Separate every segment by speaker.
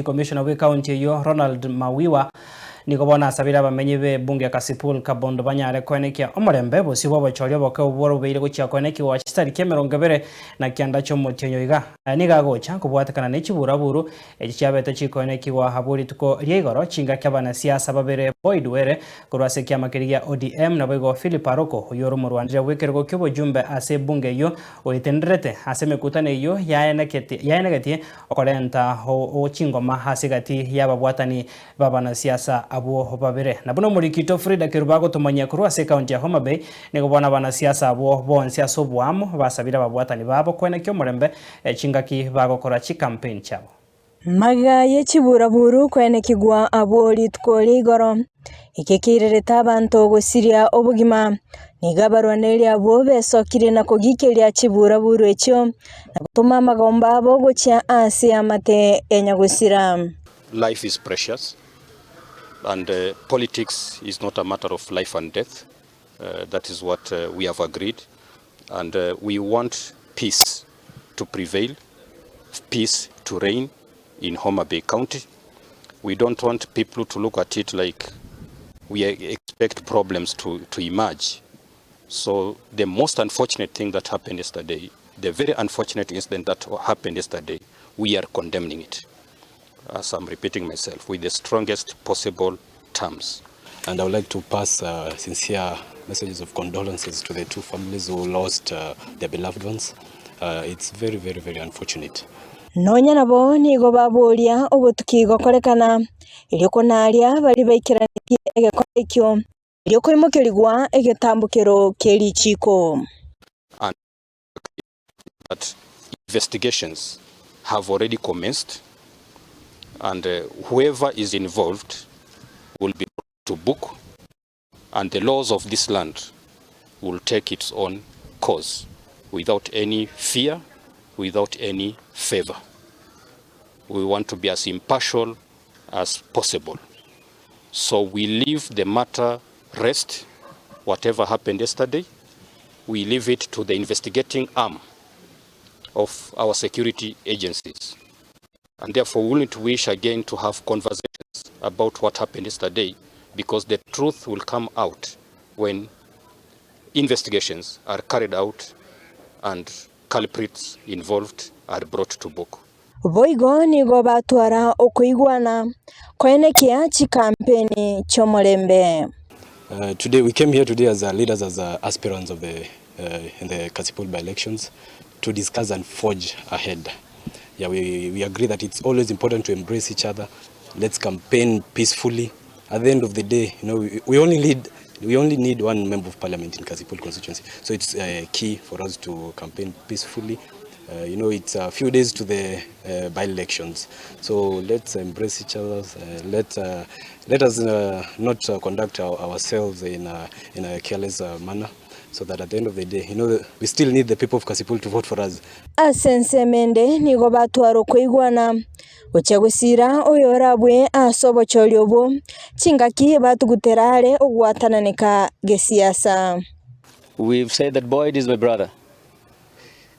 Speaker 1: Commissioner we county yo Ronald Mawiwa niko bona asabira bamenyi be bunge Kasipul kabondo banyare KOENEKI OMOREMBE BOSIO BW'OBOCHORI OBOKE OBW'OREMBE gochia KOENEKI wa chitari kemerongabere na kianda cyo mutenyo iga niga gocha kubwatakana n'ekiburaburu ekicyabete KOENEKI wa haburi tuko ryegoro chinga kyabana siasa babere BW'OBOCHORI kurwase kyamakiriya ODM na bego Philip Aroko yoro mu Rwanda wekergo kyobo jumbe ase bunge yo oitenderete ase mekutane yo yaenegeti okorenta o chingoma hasigati yababwatani babana siasa abo babere na buno muri kito Frida Kirubago tumanya kurwase county ya Homa Bay nego bona bana siasa abo bonse asobwamo basabira babwatani babo KOENEKI OMOREMBE chingaki bagokora chi campaign chabo
Speaker 2: magaye chiburaburu KOENEKI gwa abori tukoli goro ikekirereta abantu gosiria obugima nigabarwaneli abo besokire na kogikeria chiburaburu ekyo na gutuma magomba abo gochia ase amate enyagusira.
Speaker 3: Life is precious, and politics is not a matter of life and death. That is what we have agreed, and we want peace to prevail, peace to reign in Homa Bay County. We don't want people to look at it like we expect problems to emerge. So the most unfortunate thing that happened yesterday, the very unfortunate incident that happened yesterday, we are condemning it. As I'm repeating myself, with the strongest possible terms.
Speaker 4: And I would like to pass sincere messages of condolences to the two families who lost their beloved ones. It's very, very, very unfortunate.
Speaker 2: Nonya nabo nigo baboria obutukigo korekana iliko naria bali baikiraniye egekorekyo iliko imokerigwa egetambukero keri chiko.
Speaker 3: And that investigations have already commenced, and whoever is involved will be brought to book, and the laws of this land will take its own course without any fear, without any favor. We want to be as impartial as possible. So we leave the matter rest. Whatever happened yesterday, we leave it to the investigating arm of our security agencies. And therefore we need to wish again to have conversations about what happened yesterday, because the truth will come out when investigations are carried out and culprits involved are brought to book.
Speaker 2: Boigo nigo batwara okuigwana KOENEKI achi campaign chomorembe.
Speaker 4: Today we came here today as leaders, as aspirants of the in the Kasipul by-elections to discuss and forge ahead. Yeah, we agree that it's always important to embrace each other. Let's campaign peacefully. At the end of the day, you know, we only need one member of parliament in Kasipul constituency. So it's key for us to campaign peacefully. You know, it's a few days to the by-elections. So let's embrace each other. Let us not conduct ourselves in a careless manner, so that at the end of the day, you know, we still need the people of Kasipul to vote for us.
Speaker 2: Asense mende nigo batwaro kuigwana uchagusira oyorabwe asobochori obo chingaki batuguterare ogwatananeka gesiasa.
Speaker 5: We've said that Boyd is my brother,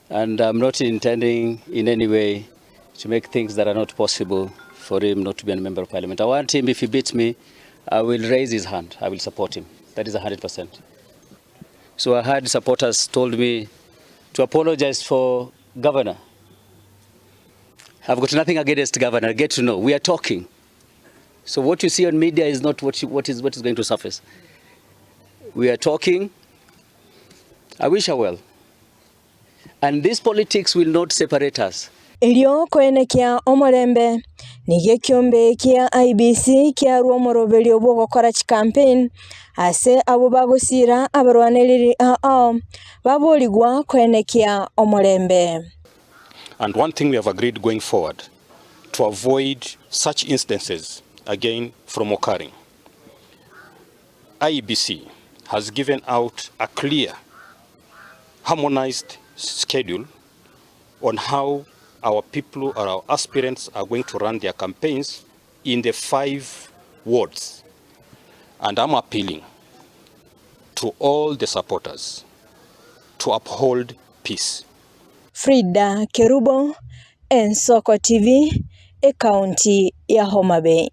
Speaker 5: and I'm not intending in any way to make things that are not possible for him not to be a member of parliament. I want him, if he beats me, I will raise his hand. I will support him. That is 100%. So I had supporters told me to apologize for governor. I've got nothing against governor. Get to know. We are talking. So what you see on media is not what is going to surface. We are talking. I wish her well. And this politics will not separate us.
Speaker 2: Ilio KOENEKI OMOREMBE nige kiombe kia IBC kia ruomoro BW'OBOCHORI campaign ase abo bagosira abarwaneliri baboligwa KOENEKI OMOREMBE.
Speaker 3: And one thing we have agreed going forward, to avoid such instances again from occurring. IBC has given out a clear, harmonized schedule on how our people or our aspirants are going to run their campaigns in the 5 wards. And I'm appealing to all the supporters to uphold peace.
Speaker 2: Frida Kerubo, Ensoko TV, e kaunti ya Homa Bay.